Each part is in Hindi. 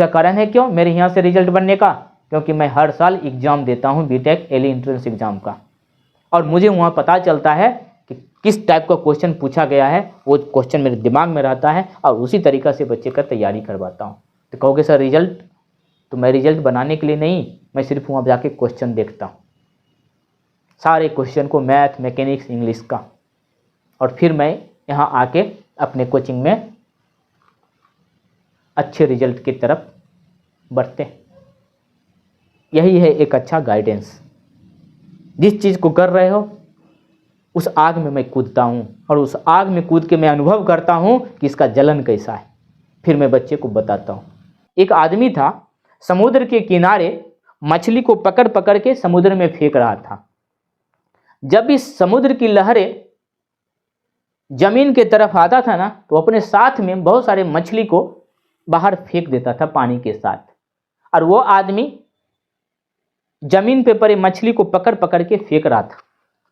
का कारण है क्यों मेरे यहाँ से रिजल्ट बनने का, क्योंकि मैं हर साल एग्ज़ाम देता हूँ बीटेक एली एंट्रेंस एग्ज़ाम का, और मुझे वहाँ पता चलता है कि किस टाइप का क्वेश्चन पूछा गया है, वो क्वेश्चन मेरे दिमाग में रहता है और उसी तरीक़ा से बच्चे का तैयारी करवाता हूँ। तो कहोगे सर रिजल्ट, तो मैं रिजल्ट बनाने के लिए नहीं, मैं सिर्फ वहाँ जाके क्वेश्चन देखता हूँ, सारे क्वेश्चन को, मैथ, मैकेनिक्स, इंग्लिश का, और फिर मैं यहाँ आके अपने कोचिंग में अच्छे रिजल्ट की तरफ बढ़ते हैं। यही है एक अच्छा गाइडेंस। जिस चीज़ को कर रहे हो उस आग में मैं कूदता हूँ, और उस आग में कूद के मैं अनुभव करता हूँ कि इसका जलन कैसा है, फिर मैं बच्चे को बताता हूँ। एक आदमी था, समुद्र के किनारे मछली को पकड़ पकड़ के समुद्र में फेंक रहा था। जब इस समुद्र की लहरें जमीन के तरफ आता था ना, तो अपने साथ में बहुत सारे मछली को बाहर फेंक देता था पानी के साथ, और वो आदमी जमीन पे पड़े मछली को पकड़ पकड़ के फेंक रहा था।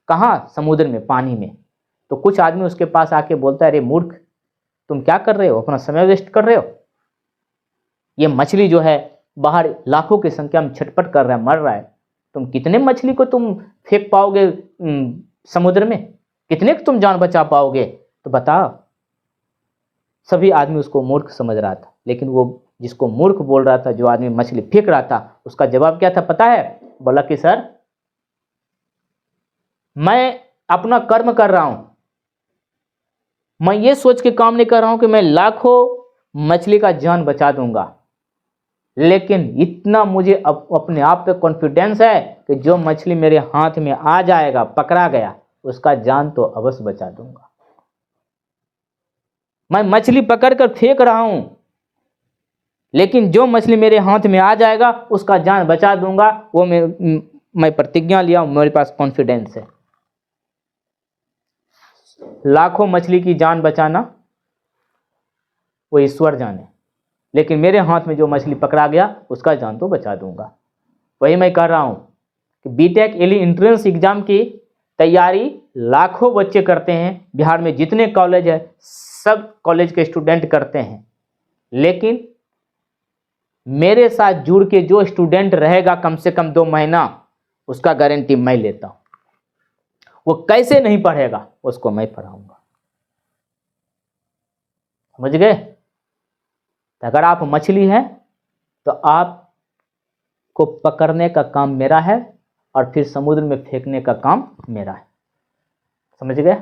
कहाँ? समुद्र में, पानी में। तो कुछ आदमी उसके पास आके बोलता है, अरे मूर्ख, तुम क्या कर रहे हो, अपना समय वेस्ट कर रहे हो, ये मछली जो है बाहर लाखों की संख्या में छटपट कर रहा है, मर रहा है, तुम कितने मछली को तुम फेंक पाओगे समुद्र में, कितने को तुम जान बचा पाओगे, तो बताओ। सभी आदमी उसको मूर्ख समझ रहा था, लेकिन वो जिसको मूर्ख बोल रहा था, जो आदमी मछली फेंक रहा था, उसका जवाब क्या था पता है? बोला कि सर मैं अपना कर्म कर रहा हूं, मैं ये सोच के काम नहीं कर रहा हूं कि मैं लाखों मछली का जान बचा दूंगा, लेकिन इतना मुझे अपने आप पे कॉन्फिडेंस है कि जो मछली मेरे हाथ में आ जाएगा, पकड़ा गया, उसका जान तो अवश्य बचा दूंगा। मैं मछली पकड़ कर फेंक रहा हूं, लेकिन जो मछली मेरे हाथ में आ जाएगा उसका जान बचा दूंगा। वो मैं प्रतिज्ञा लिया हूं, मेरे पास कॉन्फिडेंस है। लाखों मछली की जान बचाना वो ईश्वर जाने, लेकिन मेरे हाथ में जो मछली पकड़ा गया उसका जान तो बचा दूंगा। वही मैं कर रहा हूं कि बीटेक एली एंट्रेंस एग्जाम की तैयारी लाखों बच्चे करते हैं। बिहार में जितने कॉलेज है सब कॉलेज के स्टूडेंट करते हैं, लेकिन मेरे साथ जुड़ के जो स्टूडेंट रहेगा कम से कम 2 महीना, उसका गारंटी मैं लेता हूं। वो कैसे नहीं पढ़ेगा उसको मैं पढ़ाऊंगा। समझ गए? अगर आप मछली हैं तो आपको पकड़ने का काम मेरा है और फिर समुद्र में फेंकने का काम मेरा है। समझ गए?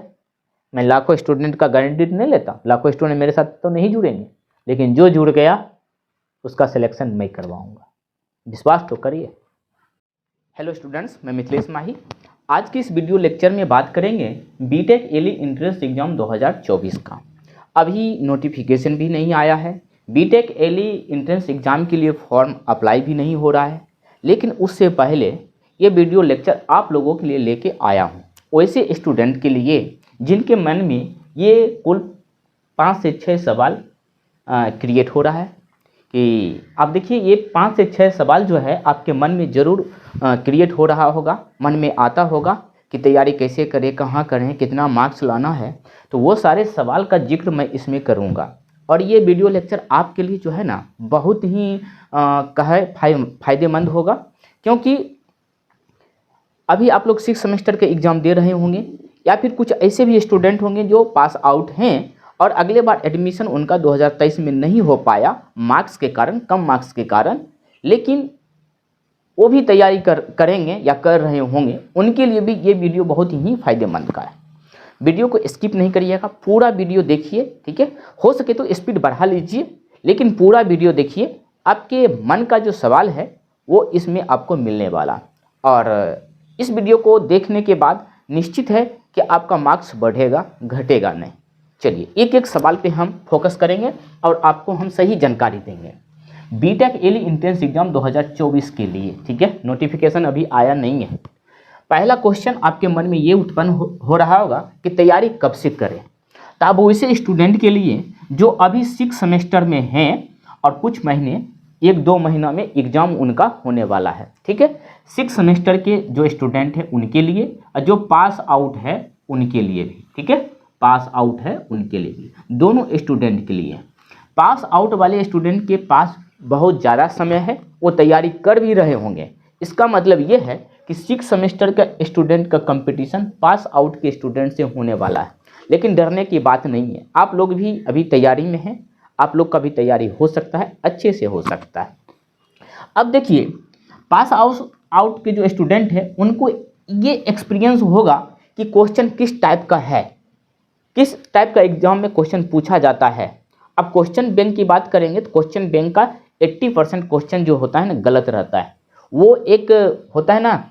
मैं लाखों स्टूडेंट का गारंटी नहीं लेता, लाखों स्टूडेंट मेरे साथ तो नहीं जुड़ेंगे, लेकिन जो जुड़ गया उसका सिलेक्शन मैं करवाऊंगा। विश्वास तो करिए। हेलो स्टूडेंट्स, मैं मिथिलेश माही। आज की इस वीडियो लेक्चर में बात करेंगे बीटेक एली एंट्रेंस एग्जाम 2024 का। अभी नोटिफिकेशन भी नहीं आया है, बीटेक एली एंट्रेंस एग्जाम के लिए फॉर्म अप्लाई भी नहीं हो रहा है, लेकिन उससे पहले ये वीडियो लेक्चर आप लोगों के लिए लेके आया हूँ, वैसे स्टूडेंट के लिए जिनके मन में ये कुल 5 से 6 सवाल क्रिएट हो रहा है कि आप देखिए ये 5 से 6 सवाल जो है आपके मन में ज़रूर क्रिएट हो रहा होगा, मन में आता होगा कि तैयारी कैसे करें, कहाँ करें, कितना मार्क्स लाना है। तो वो सारे सवाल का जिक्र मैं इसमें करूँगा, और ये वीडियो लेक्चर आपके लिए जो है ना बहुत ही फ़ायदेमंद होगा, क्योंकि अभी आप लोग 6 सेमेस्टर के एग्ज़ाम दे रहे होंगे, या फिर कुछ ऐसे भी स्टूडेंट होंगे जो पास आउट हैं और अगले बार एडमिशन उनका 2023 में नहीं हो पाया मार्क्स के कारण, कम मार्क्स के कारण, लेकिन वो भी तैयारी करेंगे या कर रहे होंगे, उनके लिए भी ये वीडियो बहुत ही फ़ायदेमंद का है। वीडियो को स्किप नहीं करिएगा, पूरा वीडियो देखिए, ठीक है। हो सके तो स्पीड बढ़ा लीजिए, लेकिन पूरा वीडियो देखिए। आपके मन का जो सवाल है वो इसमें आपको मिलने वाला, और इस वीडियो को देखने के बाद निश्चित है कि आपका मार्क्स बढ़ेगा, घटेगा नहीं। चलिए एक एक सवाल पे हम फोकस करेंगे और आपको हम सही जानकारी देंगे बीटेक एली एंट्रेंस एग्जाम 2024 के लिए, ठीक है। नोटिफिकेशन अभी आया नहीं है। पहला क्वेश्चन आपके मन में ये उत्पन्न हो रहा होगा कि तैयारी कब से करें। तो अब वैसे स्टूडेंट के लिए जो अभी 6 सेमेस्टर में हैं और कुछ महीने, 1-2 महीना में एग्ज़ाम उनका होने वाला है, ठीक है। 6 सेमेस्टर के जो स्टूडेंट हैं उनके लिए, और जो पास आउट है उनके लिए भी, ठीक है। पास आउट है उनके लिए भी, दोनों स्टूडेंट के लिए। पास आउट वाले स्टूडेंट के पास बहुत ज़्यादा समय है, वो तैयारी कर भी रहे होंगे। इसका मतलब ये है कि 6 सेमेस्टर का स्टूडेंट का कंपटीशन पास आउट के स्टूडेंट से होने वाला है। लेकिन डरने की बात नहीं है, आप लोग भी अभी तैयारी में हैं, आप लोग का भी तैयारी हो सकता है, अच्छे से हो सकता है। अब देखिए, पास आउट के जो स्टूडेंट हैं उनको ये एक्सपीरियंस होगा कि क्वेश्चन किस टाइप का है, किस टाइप का एग्जाम में क्वेश्चन पूछा जाता है। अब क्वेश्चन बैंक की बात करेंगे तो क्वेश्चन बैंक का 80% क्वेश्चन जो होता है ना गलत रहता है। वो एक होता है ना,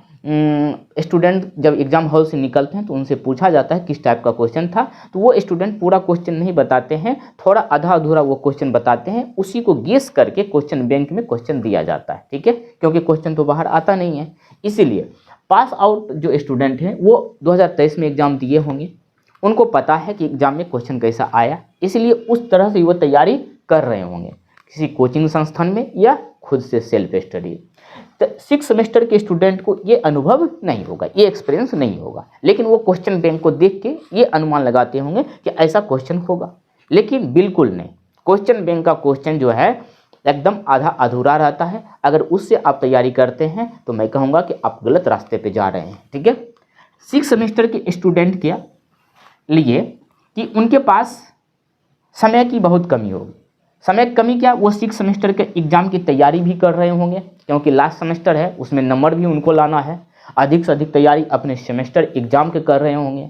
स्टूडेंट जब एग्जाम हॉल से निकलते हैं तो उनसे पूछा जाता है किस टाइप का क्वेश्चन था, तो वो स्टूडेंट पूरा क्वेश्चन नहीं बताते हैं, थोड़ा आधा अधूरा वो क्वेश्चन बताते हैं, उसी को गेस करके क्वेश्चन बैंक में क्वेश्चन दिया जाता है। ठीक है, क्योंकि क्वेश्चन तो बाहर आता नहीं है। इसीलिए पास आउट जो स्टूडेंट हैं वो 2023 में एग्जाम दिए होंगे, उनको पता है कि एग्जाम में क्वेश्चन कैसा आया, इसलिए उस तरह से वो तैयारी कर रहे होंगे किसी कोचिंग संस्थान में या खुद से सेल्फ स्टडी। तो 6 सेमेस्टर के स्टूडेंट को ये अनुभव नहीं होगा, ये एक्सपीरियंस नहीं होगा, लेकिन वो क्वेश्चन बैंक को देख के ये अनुमान लगाते होंगे कि ऐसा क्वेश्चन होगा। लेकिन बिल्कुल नहीं, क्वेश्चन बैंक का क्वेश्चन जो है एकदम आधा अधूरा रहता है। अगर उससे आप तैयारी करते हैं तो मैं कहूँगा कि आप गलत रास्ते पे जा रहे हैं। ठीक है, 6 सेमेस्टर के स्टूडेंट के लिए कि उनके पास समय की बहुत कमी होगी। समय की कमी क्या, वो 6 सेमेस्टर के एग्ज़ाम की तैयारी भी कर रहे होंगे, क्योंकि लास्ट सेमेस्टर है, उसमें नंबर भी उनको लाना है। अधिक से अधिक तैयारी अपने सेमेस्टर एग्ज़ाम के कर रहे होंगे।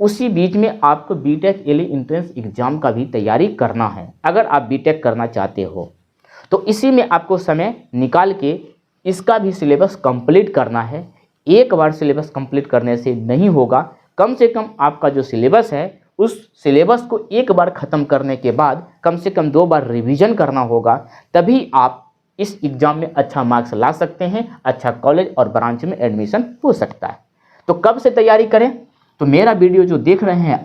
उसी बीच में आपको बीटेक एली एंट्रेंस एग्ज़ाम का भी तैयारी करना है। अगर आप बीटेक करना चाहते हो तो इसी में आपको समय निकाल के इसका भी सिलेबस कंप्लीट करना है। एक बार सिलेबस कंप्लीट करने से नहीं होगा, कम से कम आपका जो सिलेबस है उस सिलेबस को एक बार ख़त्म करने के बाद कम से कम 2 बार रिवीजन करना होगा, तभी आप इस एग्ज़ाम में अच्छा मार्क्स ला सकते हैं, अच्छा कॉलेज और ब्रांच में एडमिशन हो सकता है। तो कब से तैयारी करें, तो मेरा वीडियो जो देख रहे हैं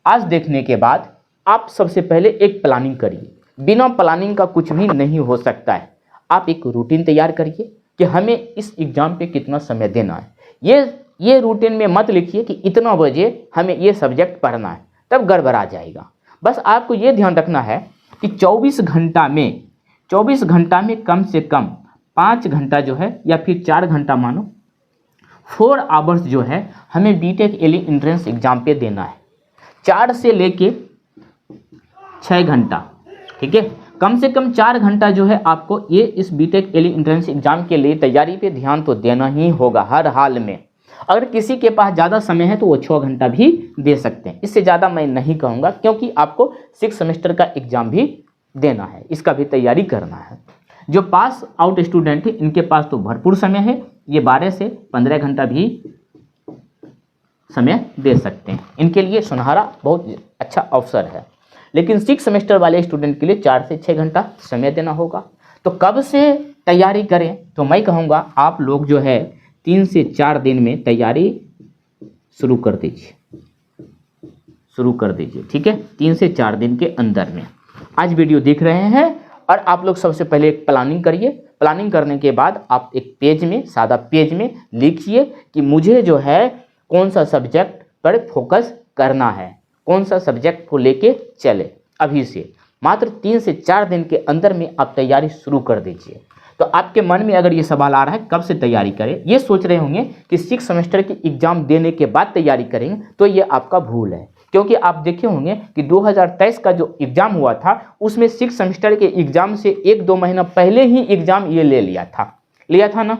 आज देखने के बाद आप सबसे पहले एक प्लानिंग करिए। बिना प्लानिंग का कुछ भी नहीं हो सकता है। आप एक रूटीन तैयार करिए कि हमें इस एग्ज़ाम पे कितना समय देना है। ये रूटीन में मत लिखिए कि इतना बजे हमें ये सब्जेक्ट पढ़ना है, तब गड़बड़ा जाएगा। बस आपको ये ध्यान रखना है कि 24 घंटा में कम से कम 5 घंटा जो है या फिर 4 घंटा मानो 4 आवर्स जो है हमें बीटेक एली एंट्रेंस एग्ज़ाम पे देना है। 4 से लेके 6 घंटा, ठीक है, कम से कम 4 घंटा जो है आपको ये इस बीटेक एली एंट्रेंस एग्ज़ाम के लिए तैयारी पे ध्यान तो देना ही होगा हर हाल में। अगर किसी के पास ज़्यादा समय है तो वो 6 घंटा भी दे सकते हैं, इससे ज़्यादा मैं नहीं कहूँगा, क्योंकि आपको 6 सेमेस्टर का एग्ज़ाम भी देना है, इसका भी तैयारी करना है। जो पास आउट स्टूडेंट है इनके पास तो भरपूर समय है, ये 12 से 15 घंटा भी समय दे सकते हैं, इनके लिए सुनहरा बहुत अच्छा अवसर है। लेकिन 6 सेमेस्टर वाले स्टूडेंट के लिए 4 से 6 घंटा समय देना होगा। तो कब से तैयारी करें, तो मैं कहूँगा आप लोग जो है 3 से 4 दिन में तैयारी शुरू कर दीजिए, ठीक है, 3 से 4 दिन के अंदर में। आज वीडियो देख रहे हैं और आप लोग सबसे पहले एक प्लानिंग करिए। प्लानिंग करने के बाद आप एक पेज में, सादा पेज में लिखिए कि मुझे जो है कौन सा सब्जेक्ट पर फोकस करना है, कौन सा सब्जेक्ट को लेके चले। अभी से मात्र 3 से 4 दिन के अंदर में आप तैयारी शुरू कर दीजिए। तो आपके मन में अगर ये सवाल आ रहा है कब से तैयारी करें, ये सोच रहे होंगे कि 6 सेमेस्टर की एग्ज़ाम देने के बाद तैयारी करेंगे, तो ये आपका भूल है। क्योंकि आप देखे होंगे कि 2023 का जो एग्ज़ाम हुआ था उसमें 6 सेमेस्टर के एग्ज़ाम से 1-2 महीना पहले ही एग्ज़ाम ये ले लिया था ना।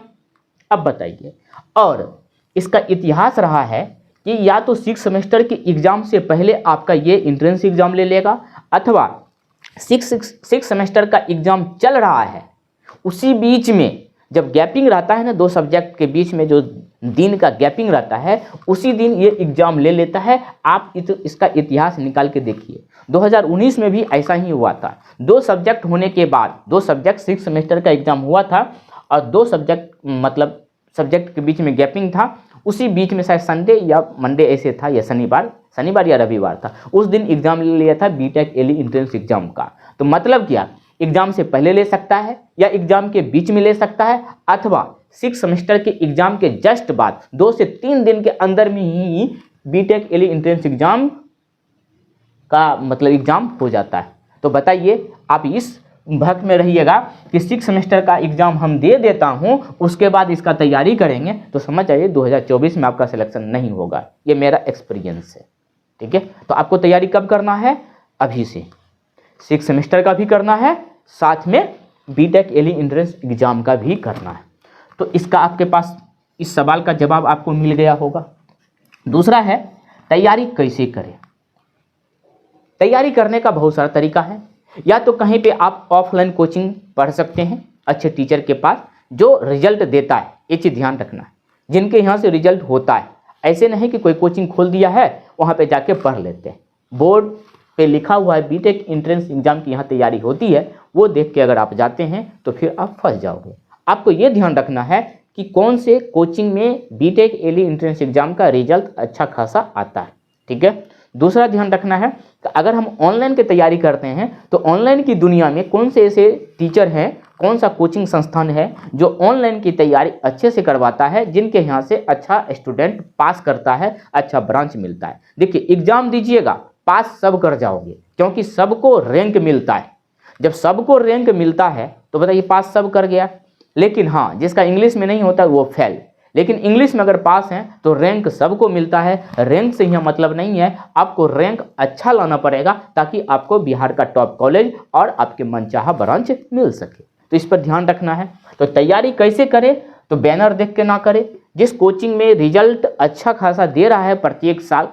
अब बताइए, और इसका इतिहास रहा है कि या तो 6 सेमेस्टर के एग्ज़ाम से पहले आपका ये एंट्रेंस एग्ज़ाम ले लेगा, अथवा 6 सेमेस्टर का एग्ज़ाम चल रहा है उसी बीच में जब गैपिंग रहता है ना, 2 सब्जेक्ट के बीच में जो दिन का गैपिंग रहता है उसी दिन ये एग्ज़ाम ले लेता है। आप इसका इतिहास निकाल के देखिए, 2019 में भी ऐसा ही हुआ था। 2 सब्जेक्ट होने के बाद 2 सब्जेक्ट 6 सेमेस्टर का एग्ज़ाम हुआ था और 2 सब्जेक्ट मतलब सब्जेक्ट के बीच में गैपिंग था, उसी बीच में शायद संडे या मंडे ऐसे था या शनिवार या रविवार था, उस दिन एग्ज़ाम ले लिया था बीटेक एली एंट्रेंस एग्ज़ाम का। तो मतलब क्या, एग्ज़ाम से पहले ले सकता है या एग्ज़ाम के बीच में ले सकता है, अथवा 6 सेमेस्टर के एग्ज़ाम के जस्ट बाद 2 से 3 दिन के अंदर में ही बीटेक एली एंट्रेंस एग्ज़ाम का मतलब एग्ज़ाम हो जाता है। तो बताइए आप इस भक में रहिएगा कि 6 सेमेस्टर का एग्जाम हम दे देता हूं, उसके बाद इसका तैयारी करेंगे, तो समझ जाइए 2024 में आपका सिलेक्शन नहीं होगा। ये मेरा एक्सपीरियंस है, ठीक है। तो आपको तैयारी कब करना है? अभी से 6 सेमेस्टर का भी करना है, साथ में बीटेक एली एंट्रेंस एग्जाम का भी करना है। तो इसका आपके पास इस सवाल का जवाब आपको मिल गया होगा। दूसरा है तैयारी कैसे करें। तैयारी करने का बहुत सारा तरीका है। या तो कहीं पे आप ऑफलाइन कोचिंग पढ़ सकते हैं अच्छे टीचर के पास जो रिजल्ट देता है, ये चीज़ ध्यान रखना है, जिनके यहाँ से रिजल्ट होता है। ऐसे नहीं कि कोई कोचिंग खोल दिया है वहाँ पे जाके पढ़ लेते हैं। बोर्ड पे लिखा हुआ है बीटेक एंट्रेंस एग्जाम की यहाँ तैयारी होती है, वो देख के अगर आप जाते हैं तो फिर आप फंस जाओगे। आपको ये ध्यान रखना है कि कौन से कोचिंग में बीटेक एली एंट्रेंस एग्जाम का रिजल्ट अच्छा खासा आता है, ठीक है। दूसरा ध्यान रखना है कि अगर हम ऑनलाइन की तैयारी करते हैं तो ऑनलाइन की दुनिया में कौन से ऐसे टीचर हैं, कौन सा कोचिंग संस्थान है जो ऑनलाइन की तैयारी अच्छे से करवाता है, जिनके यहाँ से अच्छा स्टूडेंट पास करता है, अच्छा ब्रांच मिलता है। देखिए एग्जाम दीजिएगा, पास सब कर जाओगे, क्योंकि सबको रैंक मिलता है। जब सबको रैंक मिलता है तो बताइए पास सब कर गया। लेकिन हाँ, जिसका इंग्लिश में नहीं होता वो फेल। लेकिन इंग्लिश में अगर पास हैं तो रैंक सबको मिलता है। रैंक से यहाँ मतलब नहीं है, आपको रैंक अच्छा लाना पड़ेगा ताकि आपको बिहार का टॉप कॉलेज और आपके मनचाहा ब्रांच मिल सके। तो इस पर ध्यान रखना है। तो तैयारी कैसे करें? तो बैनर देख के ना करें। जिस कोचिंग में रिजल्ट अच्छा खासा दे रहा है प्रत्येक साल,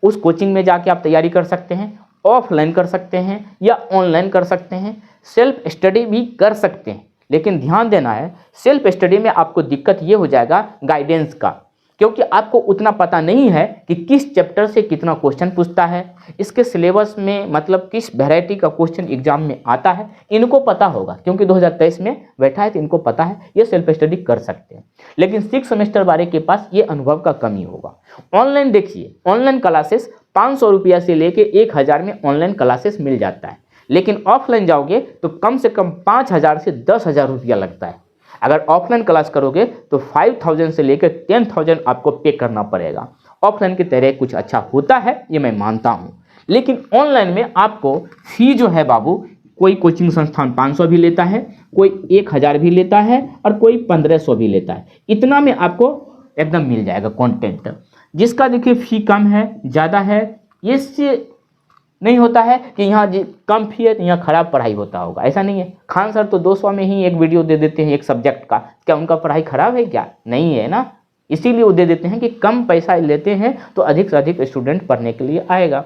उस कोचिंग में जाके आप तैयारी कर सकते हैं। ऑफलाइन कर सकते हैं या ऑनलाइन कर सकते हैं, सेल्फ स्टडी भी कर सकते हैं। लेकिन ध्यान देना है, सेल्फ स्टडी में आपको दिक्कत ये हो जाएगा गाइडेंस का, क्योंकि आपको उतना पता नहीं है कि किस चैप्टर से कितना क्वेश्चन पूछता है, इसके सिलेबस में मतलब किस वैरायटी का क्वेश्चन एग्जाम में आता है। इनको पता होगा क्योंकि 2023 में बैठा है तो इनको पता है, ये सेल्फ स्टडी कर सकते हैं। लेकिन 6 सेमेस्टर वाले के पास ये अनुभव का कमी होगा। ऑनलाइन देखिए, ऑनलाइन क्लासेस 500 रुपया से लेके 1000 में ऑनलाइन क्लासेस मिल जाता है। लेकिन ऑफलाइन जाओगे तो कम से कम 5000 से 10,000 रुपया लगता है। अगर ऑफलाइन क्लास करोगे तो 5000 से लेकर 10,000 आपको पे करना पड़ेगा। ऑफलाइन की तरह कुछ अच्छा होता है, ये मैं मानता हूँ। लेकिन ऑनलाइन में आपको फी जो है बाबू, कोई कोचिंग संस्थान 500 भी लेता है, कोई 1000 भी लेता है और कोई 1500 भी लेता है। इतना में आपको एकदम मिल जाएगा कंटेंट। जिसका देखिए फी कम है, ज़्यादा है, इससे नहीं होता है कि यहाँ कम फी है तो यहाँ खराब पढ़ाई होता होगा, ऐसा नहीं है। खान सर तो 200 में ही एक वीडियो दे देते हैं एक सब्जेक्ट का, क्या उनका पढ़ाई खराब है? क्या नहीं है ना। इसीलिए वो दे देते हैं कि कम पैसा लेते हैं तो अधिक से अधिक स्टूडेंट पढ़ने के लिए आएगा।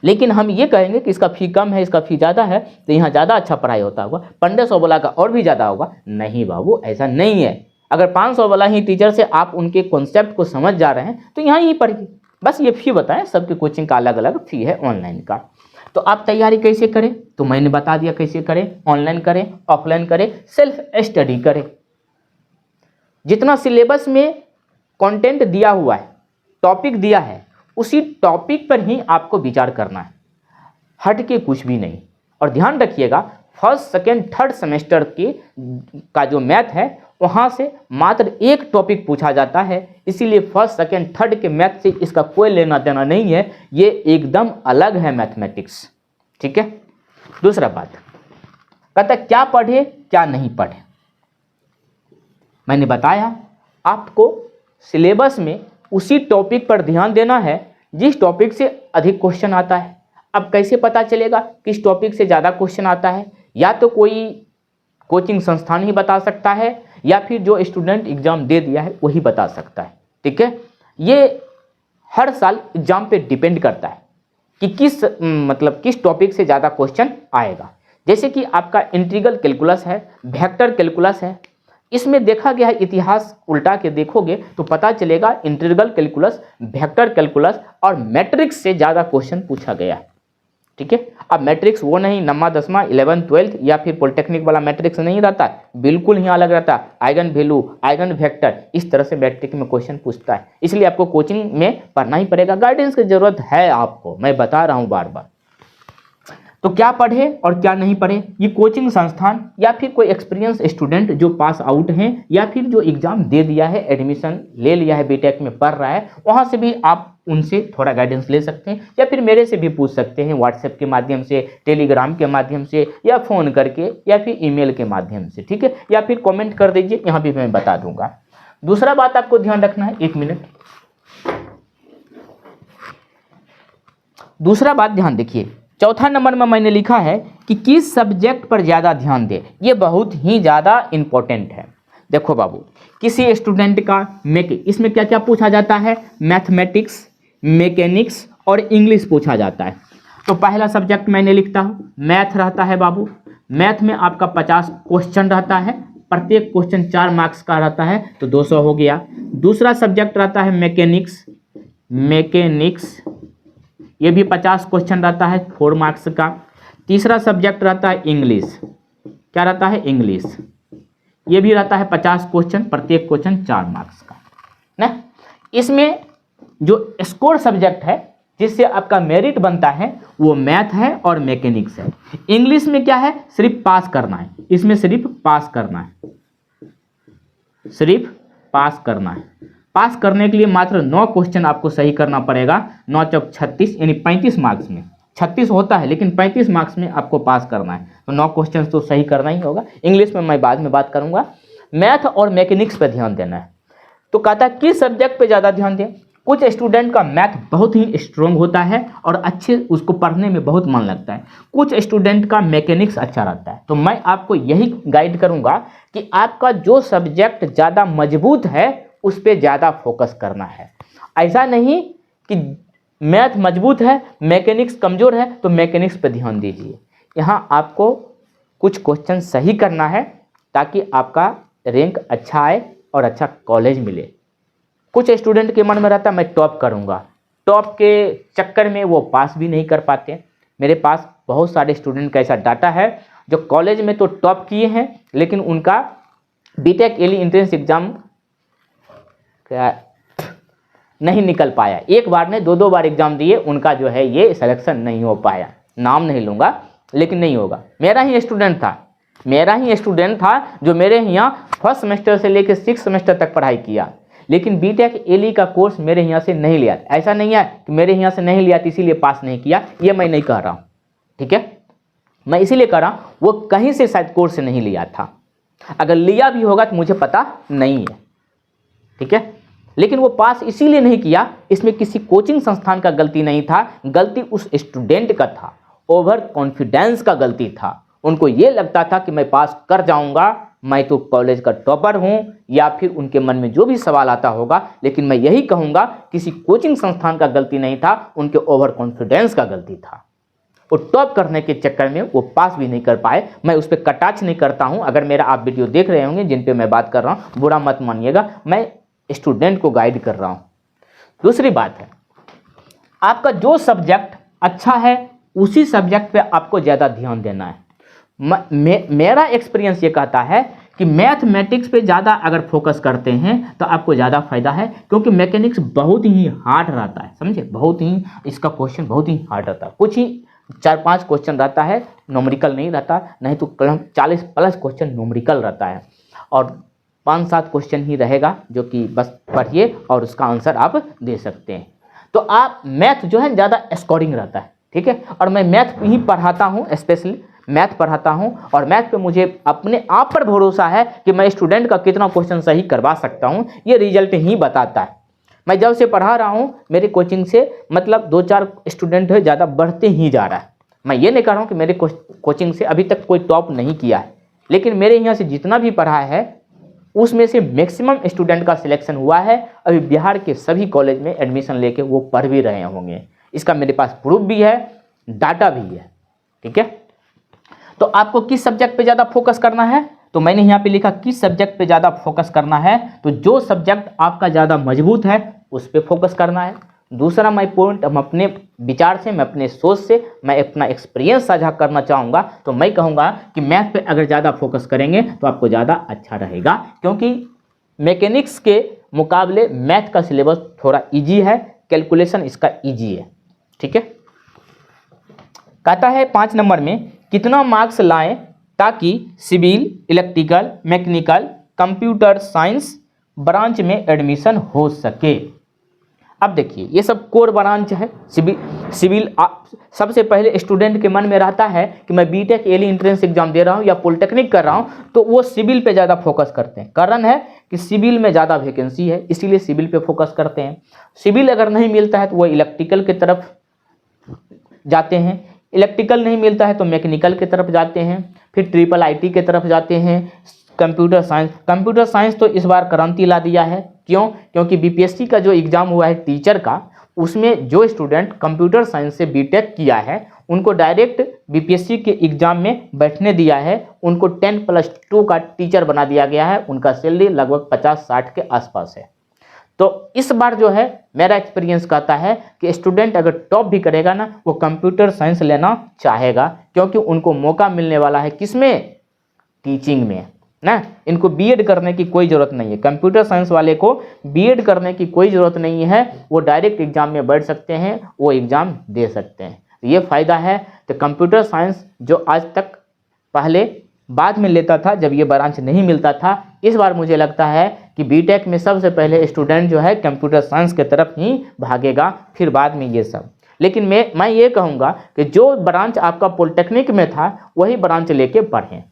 लेकिन हम ये कहेंगे कि इसका फी कम है, इसका फी ज़्यादा है तो यहाँ ज़्यादा अच्छा पढ़ाई होता होगा, 1500 वाला का और भी ज़्यादा होगा। नहीं बाबू, ऐसा नहीं है। अगर 500 वाला ही टीचर से आप उनके कॉन्सेप्ट को समझ जा रहे हैं तो यहाँ ही पढ़िए। बस ये फी बताएं, सबके कोचिंग का अलग अलग फी है ऑनलाइन का। तो आप तैयारी कैसे करें? तो मैंने बता दिया कैसे करें। ऑनलाइन करें, ऑफलाइन करें, सेल्फ स्टडी करें। जितना सिलेबस में कंटेंट दिया हुआ है, टॉपिक दिया है, उसी टॉपिक पर ही आपको विचार करना है, हट के कुछ भी नहीं। और ध्यान रखिएगा, फर्स्ट सेकेंड थर्ड सेमेस्टर का जो मैथ है वहाँ से मात्र एक टॉपिक पूछा जाता है। इसीलिए फर्स्ट सेकेंड थर्ड के मैथ से इसका कोई लेना देना नहीं है, ये एकदम अलग है मैथमेटिक्स, ठीक है। दूसरा बात, कहता क्या पढ़े क्या नहीं पढ़े। मैंने बताया आपको सिलेबस में उसी टॉपिक पर ध्यान देना है जिस टॉपिक से अधिक क्वेश्चन आता है। अब कैसे पता चलेगा किस टॉपिक से ज़्यादा क्वेश्चन आता है? या तो कोई कोचिंग संस्थान ही बता सकता है या फिर जो स्टूडेंट एग्जाम दे दिया है वही बता सकता है, ठीक है। ये हर साल एग्जाम पे डिपेंड करता है कि किस टॉपिक से ज़्यादा क्वेश्चन आएगा। जैसे कि आपका इंटीग्रल कैलकुलस है, वेक्टर कैलकुलस है, इसमें देखा गया है, इतिहास उल्टा के देखोगे तो पता चलेगा इंटीग्रल कैलकुलस, वेक्टर कैलकुलस और मैट्रिक्स से ज़्यादा क्वेश्चन पूछा गया है, ठीक है। अब मैट्रिक्स वो नहीं, 9वां 10वां 11th 12th या फिर पॉलिटेक्निक वाला मैट्रिक्स नहीं रहता, बिल्कुल ही अलग रहता है। आइगन वैल्यू, आइगन वेक्टर, इस तरह से मैट्रिक में क्वेश्चन पूछता है। इसलिए आपको कोचिंग में पढ़ना ही पड़ेगा, गाइडेंस की जरूरत है आपको, मैं बता रहा हूँ बार बार। तो क्या पढ़े और क्या नहीं पढ़े, ये कोचिंग संस्थान या फिर कोई एक्सपीरियंस स्टूडेंट जो पास आउट हैं या फिर जो एग्जाम दे दिया है, एडमिशन ले लिया है, बीटेक में पढ़ रहा है, वहाँ से भी आप उनसे थोड़ा गाइडेंस ले सकते हैं या फिर मेरे से भी पूछ सकते हैं, व्हाट्सएप के माध्यम से, टेलीग्राम के माध्यम से, या फ़ोन करके, या फिर ईमेल के माध्यम से, ठीक है, या फिर कमेंट कर दीजिए, यहाँ भी मैं बता दूंगा। दूसरा बात आपको ध्यान रखना है, 1 मिनट, दूसरा बात ध्यान देखिए, चौथा नंबर में मैंने लिखा है कि किस सब्जेक्ट पर ज़्यादा ध्यान दें। ये बहुत ही ज़्यादा इंपॉर्टेंट है। देखो बाबू, किसी स्टूडेंट का इसमें क्या क्या पूछा जाता है, मैथमेटिक्स, मैकेनिक्स और इंग्लिश पूछा जाता है। तो पहला सब्जेक्ट मैंने लिखता हूँ, मैथ रहता है बाबू। मैथ में आपका 50 क्वेश्चन रहता है, प्रत्येक क्वेश्चन 4 मार्क्स का रहता है, तो 200 हो गया। दूसरा सब्जेक्ट रहता है मैकेनिक्स, ये भी 50 क्वेश्चन रहता है, 4 मार्क्स का। तीसरा सब्जेक्ट रहता है इंग्लिश, क्या रहता है, इंग्लिश, ये भी रहता है 50 क्वेश्चन, प्रत्येक क्वेश्चन 4 मार्क्स का ना। इसमें जो स्कोर सब्जेक्ट है जिससे आपका मेरिट बनता है वो मैथ है और मैकेनिक्स है। इंग्लिश में क्या है, सिर्फ पास करना है, इसमें सिर्फ पास करना है, सिर्फ पास करना है। पास करने के लिए मात्र 9 क्वेश्चन आपको सही करना पड़ेगा, 9 चौक 36 यानी 35 मार्क्स में, 36 होता है लेकिन 35 मार्क्स में आपको पास करना है, तो 9 क्वेश्चन तो सही करना ही होगा। इंग्लिश में मैं बाद में बात करूंगा। मैथ और मैकेनिक्स पे ध्यान देना है। तो कहता है किस सब्जेक्ट पे ज़्यादा ध्यान दें। कुछ स्टूडेंट का मैथ बहुत ही स्ट्रॉन्ग होता है और अच्छे उसको पढ़ने में बहुत मन लगता है, कुछ स्टूडेंट का मैकेनिक्स अच्छा रहता है। तो मैं आपको यही गाइड करूंगा कि आपका जो सब्जेक्ट ज़्यादा मजबूत है उस पर ज़्यादा फोकस करना है। ऐसा नहीं कि मैथ मजबूत है, मैकेनिक्स कमज़ोर है तो मैकेनिक्स पर ध्यान दीजिए। यहाँ आपको कुछ क्वेश्चन सही करना है ताकि आपका रैंक अच्छा आए और अच्छा कॉलेज मिले। कुछ स्टूडेंट के मन में रहता है मैं टॉप करूँगा, टॉप के चक्कर में वो पास भी नहीं कर पाते। मेरे पास बहुत सारे स्टूडेंट का ऐसा डाटा है जो कॉलेज में तो टॉप किए हैं लेकिन उनका बीटेक एली एंट्रेंस एग्ज़ाम नहीं निकल पाया। एक बार ने 2 बार एग्जाम दिए, उनका जो है ये सिलेक्शन नहीं हो पाया। नाम नहीं लूँगा लेकिन नहीं होगा। मेरा ही स्टूडेंट था जो मेरे यहाँ फर्स्ट सेमेस्टर से लेकर 6 सेमेस्टर तक पढ़ाई किया, लेकिन बीटेक एली का कोर्स मेरे यहाँ से नहीं लिया। ऐसा नहीं है कि मेरे यहाँ से नहीं लिया इसीलिए पास नहीं किया, ये मैं नहीं कह रहा हूँ, ठीक है। मैं इसीलिए कह रहा हूँ वो कहीं से शायद कोर्स नहीं लिया था, अगर लिया भी होगा तो मुझे पता नहीं है, ठीक है। लेकिन वो पास इसीलिए नहीं किया, इसमें किसी कोचिंग संस्थान का गलती नहीं था, गलती उस स्टूडेंट का था, ओवर कॉन्फिडेंस का गलती था। उनको ये लगता था कि मैं पास कर जाऊंगा, मैं तो कॉलेज का टॉपर हूं, या फिर उनके मन में जो भी सवाल आता होगा। लेकिन मैं यही कहूंगा किसी कोचिंग संस्थान का गलती नहीं था, उनके ओवर कॉन्फिडेंस का गलती था। वो टॉप करने के चक्कर में वो पास भी नहीं कर पाए। मैं उस पर कटाक्ष नहीं करता हूं। अगर मेरा आप वीडियो देख रहे होंगे जिन पे मैं बात कर रहा हूं, बुरा मत मानिएगा, मैं स्टूडेंट को गाइड कर रहा हूं। दूसरी बात है, आपका जो सब्जेक्ट अच्छा है उसी सब्जेक्ट पे आपको ज़्यादा ध्यान देना है। मेरा एक्सपीरियंस ये कहता है कि मैथमेटिक्स पे ज़्यादा अगर फोकस करते हैं तो आपको ज़्यादा फायदा है, क्योंकि मैकेनिक्स बहुत ही हार्ड रहता है, समझे, बहुत ही इसका क्वेश्चन बहुत ही हार्ड रहता है। कुछ ही 4-5 क्वेश्चन रहता है, न्यूमेरिकल नहीं रहता, नहीं तो 40+ क्वेश्चन न्यूमेरिकल रहता है और 5-7 क्वेश्चन ही रहेगा जो कि बस पढ़िए और उसका आंसर आप दे सकते हैं। तो आप मैथ जो है ज़्यादा स्कोरिंग रहता है, ठीक है। और मैं मैथ ही पढ़ाता हूँ, स्पेशली मैथ पढ़ाता हूँ, और मैथ पे मुझे अपने आप पर भरोसा है कि मैं स्टूडेंट का कितना क्वेश्चन सही करवा सकता हूँ, ये रिजल्ट ही बताता है। मैं जब से पढ़ा रहा हूँ मेरे कोचिंग से मतलब 2-4 स्टूडेंट है ज़्यादा बढ़ते ही जा रहा है। मैं ये नहीं कह रहा हूँ कि मेरे कोचिंग से अभी तक कोई टॉप नहीं किया है, लेकिन मेरे यहाँ से जितना भी पढ़ा है उसमें से मैक्सिमम स्टूडेंट का सिलेक्शन हुआ है। अभी बिहार के सभी कॉलेज में एडमिशन लेके वो पढ़ भी रहे होंगे, इसका मेरे पास प्रूफ भी है, डाटा भी है, ठीक है। तो आपको किस सब्जेक्ट पे ज़्यादा फोकस करना है, तो मैंने यहाँ पे लिखा किस सब्जेक्ट पे ज़्यादा फोकस करना है, तो जो सब्जेक्ट आपका ज़्यादा मजबूत है उस पर फोकस करना है। दूसरा मैं पॉइंट, हम अपने विचार से, मैं अपने सोच से, मैं अपना एक्सपीरियंस साझा करना चाहूँगा, तो मैं कहूँगा कि मैथ पे अगर ज़्यादा फोकस करेंगे तो आपको ज़्यादा अच्छा रहेगा, क्योंकि मैकेनिक्स के मुकाबले मैथ का सिलेबस थोड़ा ईजी है, कैलकुलेशन इसका ईजी है, ठीक है। कहता है 5 नंबर में कितना मार्क्स लाएं ताकि civil, electrical, mechanical, computer science branch में एडमिशन हो सके। अब देखिए ये सब कोर ब्रांच है। सिविल सबसे पहले स्टूडेंट के मन में रहता है कि मैं बीटेक एली एंट्रेंस एग्जाम दे रहा हूँ या पॉलिटेक्निक कर रहा हूँ, तो वो सिविल पे ज़्यादा फोकस करते हैं। कारण है कि सिविल में ज़्यादा वैकेंसी है, इसीलिए सिविल पे फोकस करते हैं। सिविल अगर नहीं मिलता है तो वो इलेक्ट्रिकल की तरफ जाते हैं, इलेक्ट्रिकल नहीं मिलता है तो मैकेनिकल की तरफ जाते हैं, फिर ट्रिपल आईटी की तरफ जाते हैं, कंप्यूटर साइंस तो इस बार क्रांति ला दिया है। क्यों? क्योंकि बीपीएससी का जो एग्ज़ाम हुआ है टीचर का, उसमें जो स्टूडेंट कंप्यूटर साइंस से बीटेक किया है उनको डायरेक्ट बीपीएससी के एग्ज़ाम में बैठने दिया है। उनको 10+2 का टीचर बना दिया गया है। उनका सैलरी लगभग 50-60 के आसपास है। तो इस बार जो है मेरा एक्सपीरियंस कहता है कि स्टूडेंट अगर टॉप भी करेगा ना, वो कंप्यूटर साइंस लेना चाहेगा, क्योंकि उनको मौका मिलने वाला है किसमें? टीचिंग में ना। इनको बीएड करने की कोई ज़रूरत नहीं है। कंप्यूटर साइंस वाले को बीएड करने की कोई ज़रूरत नहीं है, वो डायरेक्ट एग्जाम में बैठ सकते हैं, वो एग्ज़ाम दे सकते हैं। ये फ़ायदा है। तो कंप्यूटर साइंस जो आज तक पहले बाद में लेता था जब ये ब्रांच नहीं मिलता था, इस बार मुझे लगता है कि बीटेक में सबसे पहले स्टूडेंट जो है कंप्यूटर साइंस की तरफ ही भागेगा, फिर बाद में ये सब। लेकिन मैं ये कहूँगा कि जो ब्रांच आपका पॉलिटेक्निक में था वही ब्रांच लेके पढ़ें।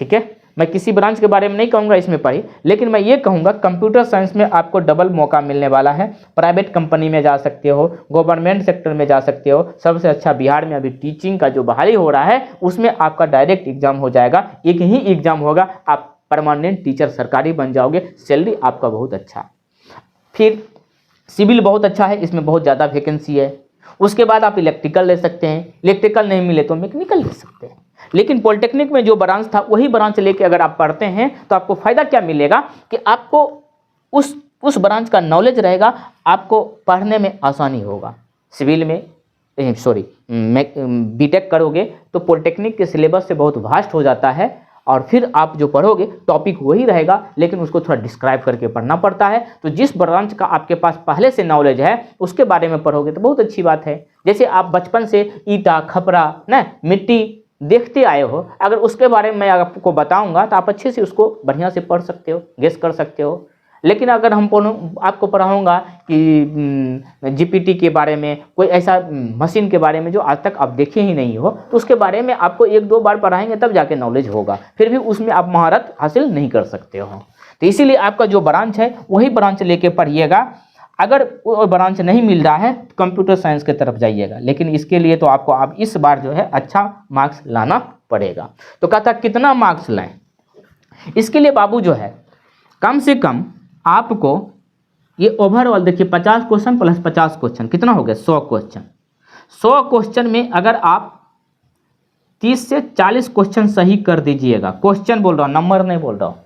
ठीक है, मैं किसी ब्रांच के बारे में नहीं कहूँगा इसमें पढ़ी, लेकिन मैं ये कहूँगा कंप्यूटर साइंस में आपको डबल मौका मिलने वाला है। प्राइवेट कंपनी में जा सकते हो, गवर्नमेंट सेक्टर में जा सकते हो। सबसे अच्छा बिहार में अभी टीचिंग का जो बहाली हो रहा है उसमें आपका डायरेक्ट एग्जाम हो जाएगा। एक ही एग्जाम होगा, आप परमानेंट टीचर सरकारी बन जाओगे, सैलरी आपका बहुत अच्छा। फिर सिविल बहुत अच्छा है, इसमें बहुत ज़्यादा वैकेंसी है। उसके बाद आप इलेक्ट्रिकल ले सकते हैं, इलेक्ट्रिकल नहीं मिले तो मैकेनिकल ले सकते हैं। लेकिन पॉलिटेक्निक में जो ब्रांच था वही ब्रांच लेके अगर आप पढ़ते हैं तो आपको फ़ायदा क्या मिलेगा कि आपको उस ब्रांच का नॉलेज रहेगा, आपको पढ़ने में आसानी होगा। सिविल में बीटेक करोगे तो पॉलिटेक्निक के सिलेबस से बहुत वास्ट हो जाता है, और फिर आप जो पढ़ोगे टॉपिक वही रहेगा, लेकिन उसको थोड़ा डिस्क्राइब करके पढ़ना पड़ता है। तो जिस ब्रांच का आपके पास पहले से नॉलेज है उसके बारे में पढ़ोगे तो बहुत अच्छी बात है। जैसे आप बचपन से ईंटा, खपरा ना, मिट्टी देखते आए हो, अगर उसके बारे में मैं आपको बताऊंगा तो आप अच्छे से उसको बढ़िया से पढ़ सकते हो, गेस कर सकते हो। लेकिन अगर आपको पढ़ाऊंगा कि जीपीटी के बारे में, कोई ऐसा मशीन के बारे में जो आज तक आप देखे ही नहीं हो, तो उसके बारे में आपको 1-2 बार पढ़ाएंगे तब जाके नॉलेज होगा, फिर भी उसमें आप महारत हासिल नहीं कर सकते हो। तो इसीलिए आपका जो ब्रांच है वही ब्रांच लेके पढ़िएगा। अगर वो ब्रांच नहीं मिल रहा है तो कंप्यूटर साइंस की तरफ जाइएगा, लेकिन इसके लिए तो आपको आप इस बार जो है अच्छा मार्क्स लाना पड़ेगा। तो कहता कितना मार्क्स लाएं, इसके लिए बाबू जो है कम से कम आपको ये ओवरऑल देखिए 50 क्वेश्चन प्लस 50 क्वेश्चन कितना हो गया? 100 क्वेश्चन। 100 क्वेश्चन में अगर आप 30 से 40 क्वेश्चन सही कर दीजिएगा, क्वेश्चन बोल रहा हूँ, नंबर नहीं बोल रहा हूँ,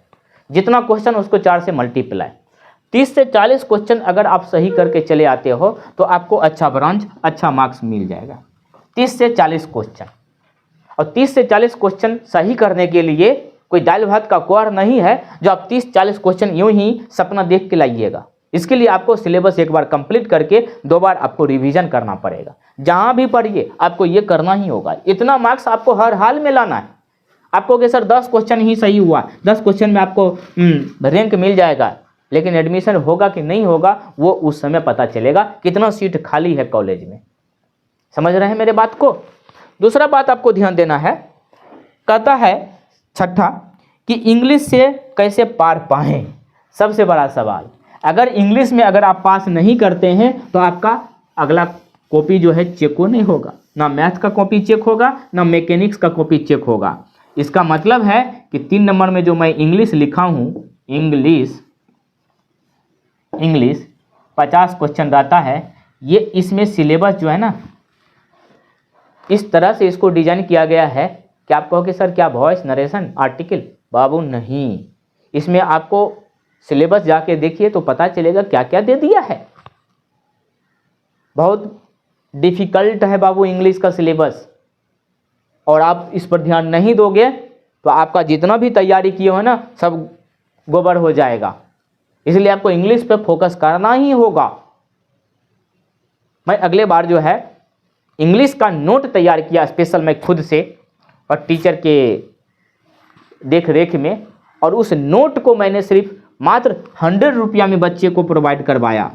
जितना क्वेश्चन उसको 4 से मल्टीप्लाई, 30 से 40 क्वेश्चन अगर आप सही करके चले आते हो तो आपको अच्छा ब्रांच, अच्छा मार्क्स मिल जाएगा। 30 से 40 क्वेश्चन, और 30 से 40 क्वेश्चन सही करने के लिए कोई दाल भात का कुआर नहीं है जो आप 30-40 क्वेश्चन यूं ही सपना देख के लाइएगा। इसके लिए आपको सिलेबस एक बार कंप्लीट करके 2 बार आपको रिवीजन करना पड़ेगा। जहां भी पढ़िए आपको ये करना ही होगा। इतना मार्क्स आपको हर हाल में लाना है। आपको कि सर 10 क्वेश्चन ही सही हुआ, 10 क्वेश्चन में आपको रैंक मिल जाएगा, लेकिन एडमिशन होगा कि नहीं होगा वो उस समय पता चलेगा, कितना सीट खाली है कॉलेज में। समझ रहे हैं मेरे बात को? दूसरा बात आपको ध्यान देना है, कहता है छठा कि इंग्लिश से कैसे पार पाएं। सबसे बड़ा सवाल, अगर इंग्लिश में अगर आप पास नहीं करते हैं तो आपका अगला कॉपी जो है चेक हो नहीं होगा, ना मैथ का कॉपी चेक होगा, ना मैकेनिक्स का कॉपी चेक होगा। इसका मतलब है कि 3 नंबर में जो मैं इंग्लिश लिखा हूँ, इंग्लिश 50 क्वेश्चन रहता है, ये इसमें सिलेबस जो है ना इस तरह से इसको डिजाइन किया गया है कि आप कहो कि सर क्या वॉइस नरेशन आर्टिकल, बाबू नहीं, इसमें आपको सिलेबस जाके देखिए तो पता चलेगा क्या क्या दे दिया है। बहुत डिफिकल्ट है बाबू इंग्लिश का सिलेबस, और आप इस पर ध्यान नहीं दोगे तो आपका जितना भी तैयारी किए हो ना सब गोबर हो जाएगा। इसलिए आपको इंग्लिश पे फोकस करना ही होगा। मैं अगले बार जो है इंग्लिश का नोट तैयार किया स्पेशल मैं खुद से और टीचर के देख रेख में, और उस नोट को मैंने सिर्फ मात्र 100 रुपया में बच्चे को प्रोवाइड करवाया।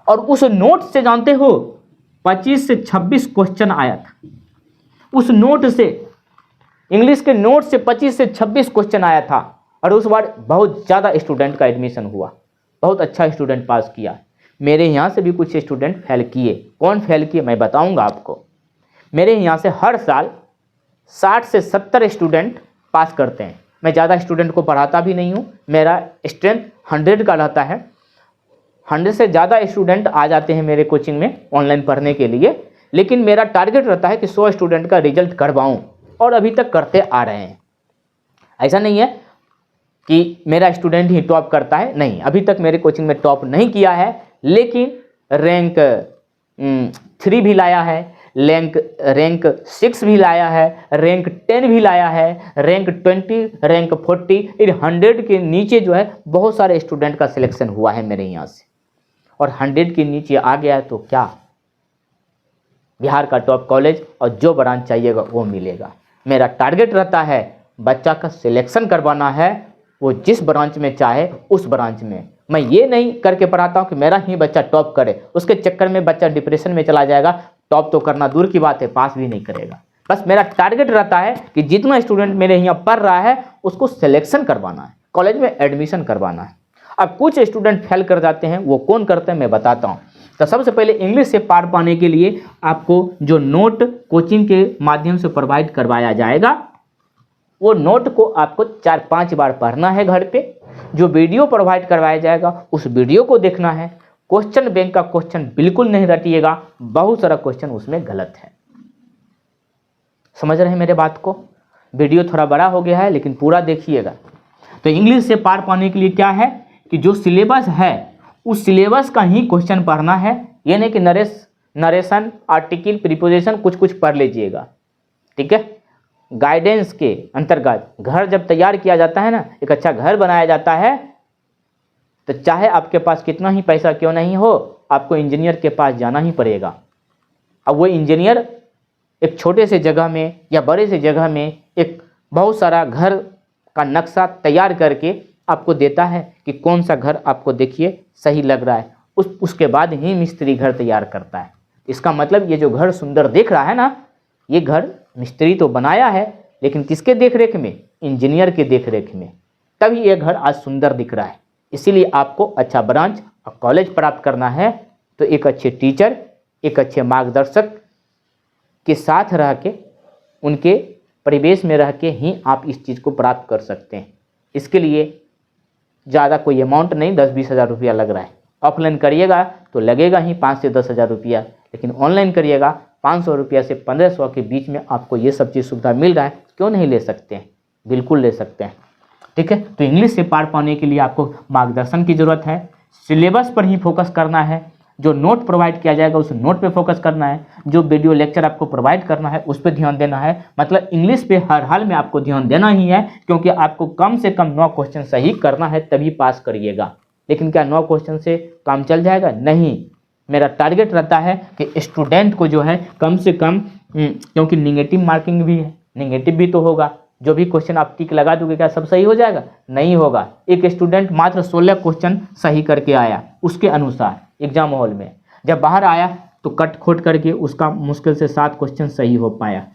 और उस नोट से जानते हो 25 से 26 क्वेश्चन आया था। उस नोट से, इंग्लिश के नोट से 25 से 26 क्वेश्चन आया था। और उस बार बहुत ज़्यादा स्टूडेंट का एडमिशन हुआ, बहुत अच्छा स्टूडेंट पास किया। मेरे यहाँ से भी कुछ स्टूडेंट फेल किए। कौन फेल किए मैं बताऊँगा आपको। मेरे यहाँ से हर साल 60 से 70 स्टूडेंट पास करते हैं। मैं ज़्यादा स्टूडेंट को पढ़ाता भी नहीं हूँ, मेरा स्ट्रेंथ 100 का रहता है। 100 से ज़्यादा स्टूडेंट आ जाते हैं मेरे कोचिंग में ऑनलाइन पढ़ने के लिए, लेकिन मेरा टारगेट रहता है कि 100 स्टूडेंट का रिजल्ट करवाऊँ, और अभी तक करते आ रहे हैं। ऐसा नहीं है कि मेरा स्टूडेंट ही टॉप करता है, नहीं, अभी तक मेरे कोचिंग में टॉप नहीं किया है, लेकिन रैंक 3 भी लाया है, रैंक 6 भी लाया है, रैंक 10 भी लाया है, रैंक 20, रैंक 40, इन 100 के नीचे जो है बहुत सारे स्टूडेंट का सिलेक्शन हुआ है मेरे यहाँ से। और 100 के नीचे आ गया है तो क्या, बिहार का टॉप कॉलेज और जो ब्रांच चाहिएगा वो मिलेगा। मेरा टारगेट रहता है बच्चा का सिलेक्शन करवाना है, वो जिस ब्रांच में चाहे उस ब्रांच में। मैं ये नहीं करके पढ़ाता हूँ कि मेरा ही बच्चा टॉप करे, उसके चक्कर में बच्चा डिप्रेशन में चला जाएगा, टॉप तो करना दूर की बात है, पास भी नहीं करेगा। बस मेरा टारगेट रहता है कि जितना स्टूडेंट मेरे यहाँ पढ़ रहा है उसको सिलेक्शन करवाना है, कॉलेज में एडमिशन करवाना है। अब कुछ स्टूडेंट फेल कर जाते हैं, वो कौन करते हैं मैं बताता हूँ। तो सबसे पहले इंग्लिश से पार पाने के लिए आपको जो नोट कोचिंग के माध्यम से प्रोवाइड करवाया जाएगा, वो नोट को आपको 4-5 बार पढ़ना है घर पे। जो वीडियो प्रोवाइड करवाया जाएगा उस वीडियो को देखना है। क्वेश्चन बैंक का क्वेश्चन बिल्कुल नहीं रटिएगा, बहुत सारा क्वेश्चन उसमें गलत है। समझ रहे हैं मेरे बात को। वीडियो थोड़ा बड़ा हो गया है लेकिन पूरा देखिएगा। तो इंग्लिश से पार पाने के लिए क्या है कि जो सिलेबस है उस सिलेबस का ही क्वेश्चन पढ़ना है। ये नहीं कि नरेशन, आर्टिकल, प्रीपोजिशन कुछ कुछ पढ़ लीजिएगा, ठीक है। गाइडेंस के अंतर्गत घर जब तैयार किया जाता है ना, एक अच्छा घर बनाया जाता है, तो चाहे आपके पास कितना ही पैसा क्यों नहीं हो, आपको इंजीनियर के पास जाना ही पड़ेगा। अब वो इंजीनियर एक छोटे से जगह में या बड़े से जगह में एक बहुत सारा घर का नक्शा तैयार करके आपको देता है कि कौन सा घर आपको देखिए सही लग रहा है, उसके बाद ही मिस्त्री घर तैयार करता है। इसका मतलब ये जो घर सुंदर दिख रहा है ना, ये घर मिस्त्री तो बनाया है लेकिन किसके देखरेख में, इंजीनियर के देखरेख में, तभी ये घर आज सुंदर दिख रहा है। इसीलिए आपको अच्छा ब्रांच और कॉलेज प्राप्त करना है तो एक अच्छे टीचर, एक अच्छे मार्गदर्शक के साथ रह के, उनके परिवेश में रह के ही आप इस चीज़ को प्राप्त कर सकते हैं। इसके लिए ज़्यादा कोई अमाउंट नहीं, 10-20 हज़ार रुपया लग रहा है। ऑफलाइन करिएगा तो लगेगा ही 5 से 10 हज़ार रुपया, लेकिन ऑनलाइन करिएगा 500 रुपया से 1500 के बीच में आपको ये सब चीज़ सुविधा मिल रहा है, क्यों नहीं ले सकते हैं, बिल्कुल ले सकते हैं, ठीक है। तो इंग्लिश से पार पाने के लिए आपको मार्गदर्शन की ज़रूरत है, सिलेबस पर ही फोकस करना है, जो नोट प्रोवाइड किया जाएगा उस नोट पे फोकस करना है, जो वीडियो लेक्चर आपको प्रोवाइड करना है उस पर ध्यान देना है। मतलब इंग्लिश पे हर हाल में आपको ध्यान देना ही है, क्योंकि आपको कम से कम 9 क्वेश्चन सही करना है तभी पास करिएगा। लेकिन क्या 9 क्वेश्चन से काम चल जाएगा? नहीं, मेरा टारगेट रहता है कि स्टूडेंट को जो है कम से कम, क्योंकि निगेटिव मार्किंग भी है, निगेटिव भी तो होगा। जो भी क्वेश्चन आप टिक लगा दोगे क्या सब सही हो जाएगा? नहीं होगा। एक स्टूडेंट मात्र 16 क्वेश्चन सही करके आया, उसके अनुसार एग्जाम हॉल में, जब बाहर आया तो कट खोट करके उसका मुश्किल से 7 क्वेश्चन सही हो पाया,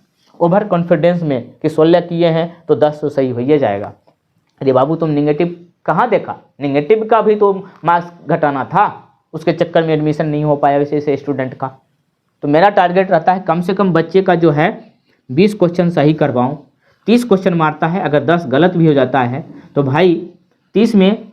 ओवर कॉन्फिडेंस में कि 16 किए हैं तो 10 तो सही हो ही जाएगा। अरे बाबू तुम निगेटिव कहाँ देखा? निगेटिव का भी तो मार्क्स घटाना था, उसके चक्कर में एडमिशन नहीं हो पाया वैसे से स्टूडेंट का। तो मेरा टारगेट रहता है कम से कम बच्चे का जो है 20 क्वेश्चन सही करवाऊँ। 30 क्वेश्चन मारता है, अगर 10 गलत भी हो जाता है तो भाई 30 में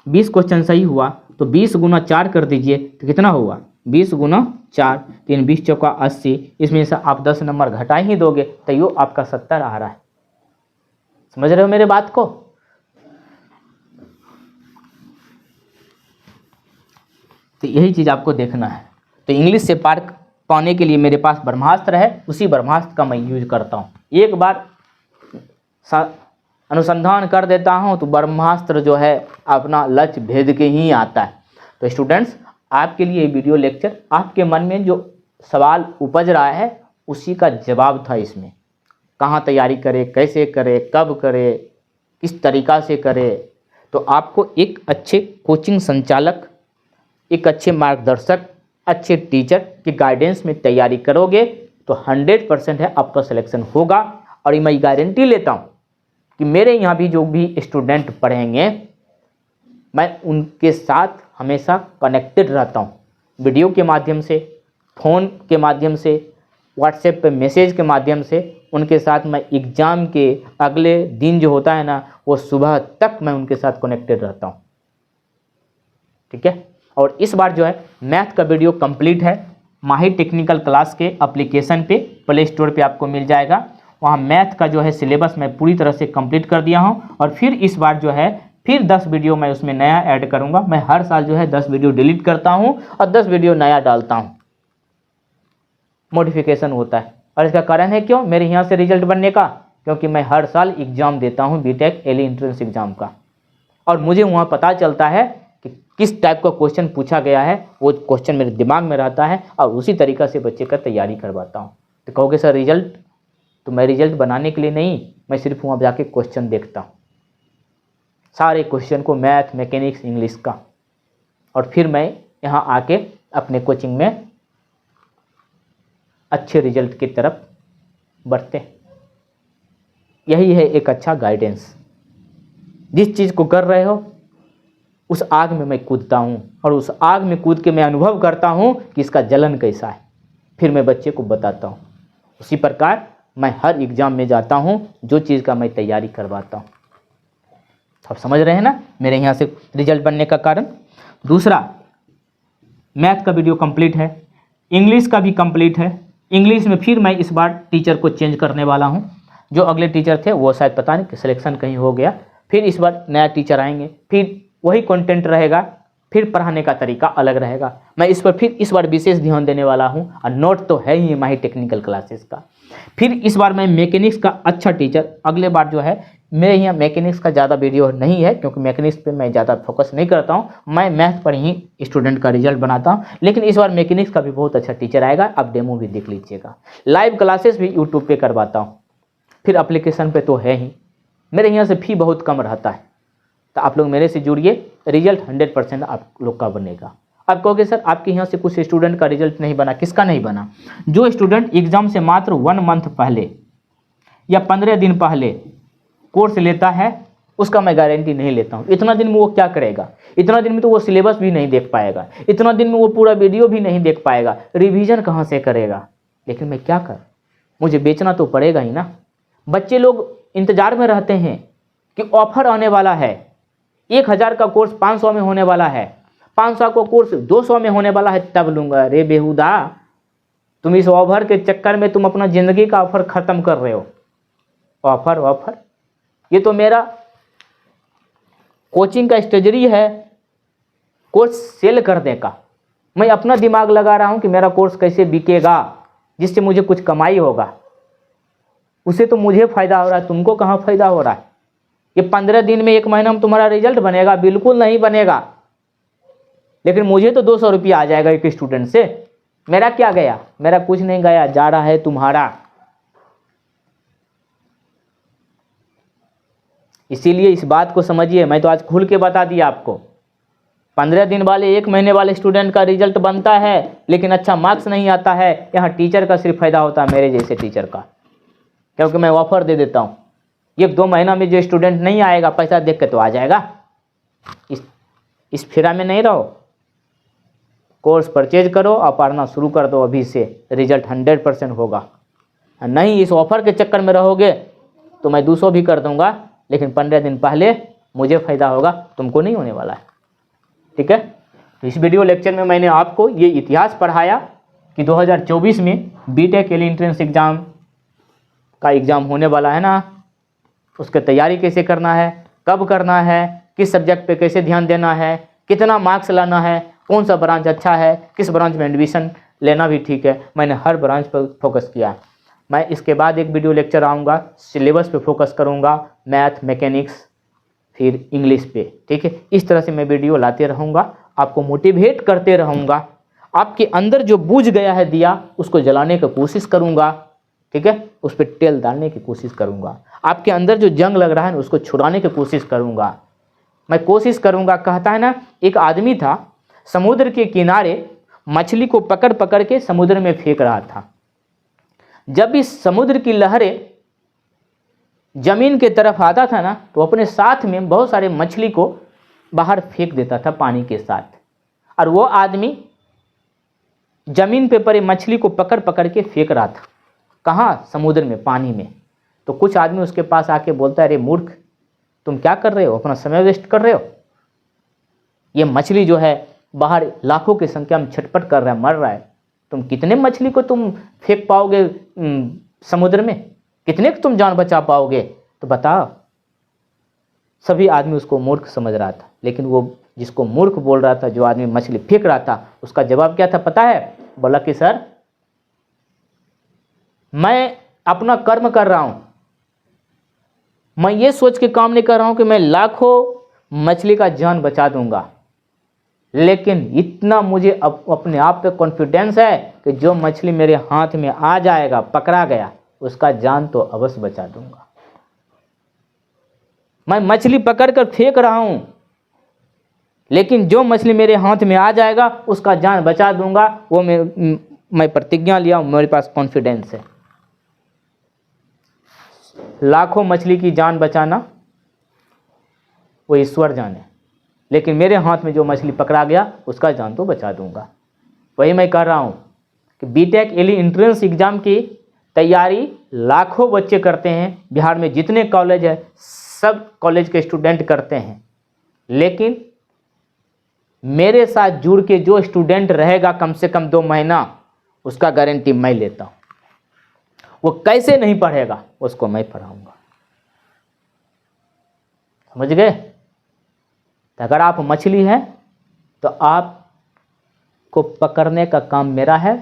20 क्वेश्चन सही हुआ तो 20 गुना 4 कर दीजिए तो कितना हुआ? 20 गुना 4, 3 20 चौका 80, इसमें से आप 10 नंबर घटा ही दोगे तो यो आपका 70 आ रहा है। समझ रहे हो मेरे बात को? तो यही चीज़ आपको देखना है। तो इंग्लिश से पार पाने के लिए मेरे पास ब्रह्मास्त्र है, उसी ब्रह्मास्त्र का मैं यूज करता हूँ। एक बार अनुसंधान कर देता हूँ तो ब्रह्मास्त्र जो है अपना लक्ष्य भेद के ही आता है। तो स्टूडेंट्स, आपके लिए वीडियो लेक्चर आपके मन में जो सवाल उपज रहा है उसी का जवाब था इसमें। कहाँ तैयारी करे, कैसे करे, कब करे, किस तरीक़ा से करे। तो आपको एक अच्छे कोचिंग संचालक, एक अच्छे मार्गदर्शक, अच्छे टीचर की गाइडेंस में तैयारी करोगे तो 100% है आपका सिलेक्शन होगा। और ये मैं गारंटी लेता हूँ कि मेरे यहाँ भी जो भी स्टूडेंट पढ़ेंगे मैं उनके साथ हमेशा कनेक्टेड रहता हूँ, वीडियो के माध्यम से, फ़ोन के माध्यम से, व्हाट्सएप पे मैसेज के माध्यम से। उनके साथ मैं एग्ज़ाम के अगले दिन जो होता है ना, वो सुबह तक मैं उनके साथ कनेक्टेड रहता हूँ, ठीक है। और इस बार जो है मैथ का वीडियो कंप्लीट है, माहिर टेक्निकल क्लास के एप्लीकेशन पे, प्ले स्टोर पे आपको मिल जाएगा। वहाँ मैथ का जो है सिलेबस मैं पूरी तरह से कंप्लीट कर दिया हूँ। और फिर इस बार जो है फिर 10 वीडियो मैं उसमें नया ऐड करूँगा। मैं हर साल जो है 10 वीडियो डिलीट करता हूँ और 10 वीडियो नया डालता हूँ, मॉडिफिकेशन होता है। और इसका कारण है क्यों, मेरे यहाँ से रिजल्ट बनने का, क्योंकि मैं हर साल एग्ज़ाम देता हूँ बीटेक एली एंट्रेंस एग्ज़ाम का। और मुझे वहाँ पता चलता है कि किस टाइप का क्वेश्चन पूछा गया है, वो क्वेश्चन मेरे दिमाग में रहता है और उसी तरीक़ा से बच्चे का तैयारी करवाता हूँ। तो कहोगे सर रिजल्ट, तो मैं रिजल्ट बनाने के लिए नहीं, मैं सिर्फ वहाँ जाके क्वेश्चन देखता हूँ, सारे क्वेश्चन को, मैथ, मैकेनिक्स, इंग्लिश का। और फिर मैं यहाँ आके अपने कोचिंग में अच्छे रिजल्ट की तरफ बढ़ते। यही है एक अच्छा गाइडेंस। जिस चीज़ को कर रहे हो उस आग में मैं कूदता हूँ और उस आग में कूद के मैं अनुभव करता हूँ कि इसका जलन कैसा है, फिर मैं बच्चे को बताता हूँ। उसी प्रकार मैं हर एग्ज़ाम में जाता हूँ, जो चीज़ का मैं तैयारी करवाता हूँ। आप समझ रहे हैं ना मेरे यहाँ से रिजल्ट बनने का कारण। दूसरा, मैथ का वीडियो कंप्लीट है, इंग्लिश का भी कंप्लीट है। इंग्लिश में फिर मैं इस बार टीचर को चेंज करने वाला हूँ। जो अगले टीचर थे वो शायद पता नहीं कि सिलेक्शन कहीं हो गया, फिर इस बार नया टीचर आएंगे, फिर वही कंटेंट रहेगा, फिर पढ़ाने का तरीका अलग रहेगा। मैं इस पर फिर इस बार विशेष ध्यान देने वाला हूँ। और नोट तो है ही माहिर टेक्निकल क्लासेस का। फिर इस बार मैं मैकेनिक्स का अच्छा टीचर, अगले बार जो है मेरे यहाँ मैकेनिक्स का ज़्यादा वीडियो नहीं है, क्योंकि मैकेनिक्स पे मैं ज़्यादा फोकस नहीं करता हूँ, मैं मैथ पर ही स्टूडेंट का रिजल्ट बनाता हूँ। लेकिन इस बार मैकेनिक्स का भी बहुत अच्छा टीचर आएगा, आप डेमो भी देख लीजिएगा। लाइव क्लासेस भी यूट्यूब पे करवाता हूँ, फिर एप्लीकेशन पे तो है ही। मेरे यहाँ से फी बहुत कम रहता है, तो आप लोग मेरे से जुड़िए, रिजल्ट 100% आप लोग का बनेगा। आप कहोगे सर आपके यहाँ से कुछ स्टूडेंट का रिजल्ट नहीं बना, किसका नहीं बना? जो स्टूडेंट एग्ज़ाम से मात्र 1 मंथ पहले या 15 दिन पहले कोर्स लेता है, उसका मैं गारंटी नहीं लेता हूँ। इतना दिन में वो क्या करेगा? इतना दिन में तो वो सिलेबस भी नहीं देख पाएगा, इतना दिन में वो पूरा वीडियो भी नहीं देख पाएगा, रिवीजन कहाँ से करेगा? लेकिन मैं क्या कर, मुझे बेचना तो पड़ेगा ही ना। बच्चे लोग इंतज़ार में रहते हैं कि ऑफर आने वाला है, 1000 का कोर्स 500 में होने वाला है, 500 का कोर्स 200 में होने वाला है, तब लूँगा। अरे बेहुदा, तुम इस ऑफर के चक्कर में तुम अपना ज़िंदगी का ऑफर ख़त्म कर रहे हो। ऑफर ऑफर, ये तो मेरा कोचिंग का स्ट्रेटजी है, कोर्स सेल करने का। मैं अपना दिमाग लगा रहा हूँ कि मेरा कोर्स कैसे बिकेगा, जिससे मुझे कुछ कमाई होगा। उसे तो मुझे फ़ायदा हो रहा है, तुमको कहाँ फ़ायदा हो रहा है? ये 15 दिन में 1 महीना में तुम्हारा रिजल्ट बनेगा? बिल्कुल नहीं बनेगा। लेकिन मुझे तो 200 रुपया आ जाएगा एक स्टूडेंट से। मेरा क्या गया? मेरा कुछ नहीं गया, जा रहा है तुम्हारा। इसीलिए इस बात को समझिए। मैं तो आज खुल के बता दिया आपको। 15 दिन वाले, 1 महीने वाले स्टूडेंट का रिजल्ट बनता है, लेकिन अच्छा मार्क्स नहीं आता है। यहाँ टीचर का सिर्फ फायदा होता है, मेरे जैसे टीचर का, क्योंकि मैं ऑफर दे देता हूँ। 1-2 महीना में जो स्टूडेंट नहीं आएगा, पैसा देख के तो आ जाएगा। इस फिरा में नहीं रहो, कोर्स परचेज करो और पढ़ना शुरू कर दो अभी से, रिजल्ट 100% होगा। नहीं इस ऑफर के चक्कर में रहोगे तो मैं 200 भी कर दूंगा, लेकिन 15 दिन पहले मुझे फ़ायदा होगा, तुमको नहीं होने वाला है। ठीक है, तो इस वीडियो लेक्चर में मैंने आपको ये इतिहास पढ़ाया कि 2024 में बीटेक एली एंट्रेंस एग्ज़ाम का एग्ज़ाम होने वाला है ना, उसकी तैयारी कैसे करना है, कब करना है, किस सब्जेक्ट पे कैसे ध्यान देना है, कितना मार्क्स लाना है, कौन सा ब्रांच अच्छा है, किस ब्रांच में एडमिशन लेना भी ठीक है। मैंने हर ब्रांच पर फोकस किया। मैं इसके बाद एक वीडियो लेक्चर आऊँगा, सिलेबस पे फोकस करूँगा, मैथ, मैकेनिक्स, फिर इंग्लिश पे। ठीक है, इस तरह से मैं वीडियो लाते रहूँगा, आपको मोटिवेट करते रहूँगा। आपके अंदर जो बुझ गया है दिया उसको जलाने की कोशिश करूँगा, ठीक है, उस पर तेल डालने की कोशिश करूँगा। आपके अंदर जो जंग लग रहा है ना उसको छुड़ाने की कोशिश करूँगा, मैं कोशिश करूँगा। कहता है ना, एक आदमी था समुद्र के किनारे, मछली को पकड़ पकड़ के समुद्र में फेंक रहा था। जब इस समुद्र की लहरें जमीन के तरफ आता था ना तो अपने साथ में बहुत सारे मछली को बाहर फेंक देता था पानी के साथ, और वो आदमी जमीन पे पड़े मछली को पकड़ पकड़ के फेंक रहा था। कहाँ? समुद्र में, पानी में। तो कुछ आदमी उसके पास आके बोलता है, अरे मूर्ख, तुम क्या कर रहे हो, अपना समय वेस्ट कर रहे हो। ये मछली जो है बाहर लाखों की संख्या में छटपट कर रहा है, मर रहा है, तुम कितने मछली को तुम फेंक पाओगे समुद्र में, कितने को तुम जान बचा पाओगे, तो बताओ। सभी आदमी उसको मूर्ख समझ रहा था, लेकिन वो जिसको मूर्ख बोल रहा था, जो आदमी मछली फेंक रहा था, उसका जवाब क्या था पता है? बोला कि सर, मैं अपना कर्म कर रहा हूं, मैं ये सोच के काम नहीं कर रहा हूं कि मैं लाखों मछली का जान बचा दूंगा, लेकिन इतना मुझे अपने आप पे कॉन्फिडेंस है कि जो मछली मेरे हाथ में आ जाएगा, पकड़ा गया, उसका जान तो अवश्य बचा दूंगा। मैं मछली पकड़ कर फेंक रहा हूं, लेकिन जो मछली मेरे हाथ में आ जाएगा उसका जान बचा दूंगा। वो मैं प्रतिज्ञा लिया हूं, मेरे पास कॉन्फिडेंस है। लाखों मछली की जान बचाना वो ईश्वर जाने, लेकिन मेरे हाथ में जो मछली पकड़ा गया उसका जान तो बचा दूंगा। वही मैं कर रहा हूं कि बीटेक एली एंट्रेंस एग्जाम की तैयारी लाखों बच्चे करते हैं। बिहार में जितने कॉलेज है सब कॉलेज के स्टूडेंट करते हैं, लेकिन मेरे साथ जुड़ के जो स्टूडेंट रहेगा कम से कम 2 महीना, उसका गारंटी मैं लेता हूं। वो कैसे नहीं पढ़ेगा उसको मैं पढ़ाऊंगा। समझ गए? तो अगर आप मछली हैं तो आपको पकड़ने का काम मेरा है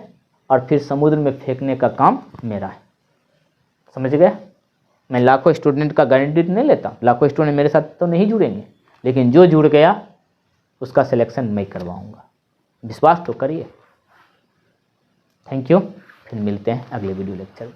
और फिर समुद्र में फेंकने का काम मेरा है। समझ गए? मैं लाखों स्टूडेंट का गारंटी नहीं लेता, लाखों स्टूडेंट मेरे साथ तो नहीं जुड़ेंगे, लेकिन जो जुड़ गया उसका सिलेक्शन मैं करवाऊंगा। विश्वास तो करिए। थैंक यू, फिर मिलते हैं अगले वीडियो लेक्चर में।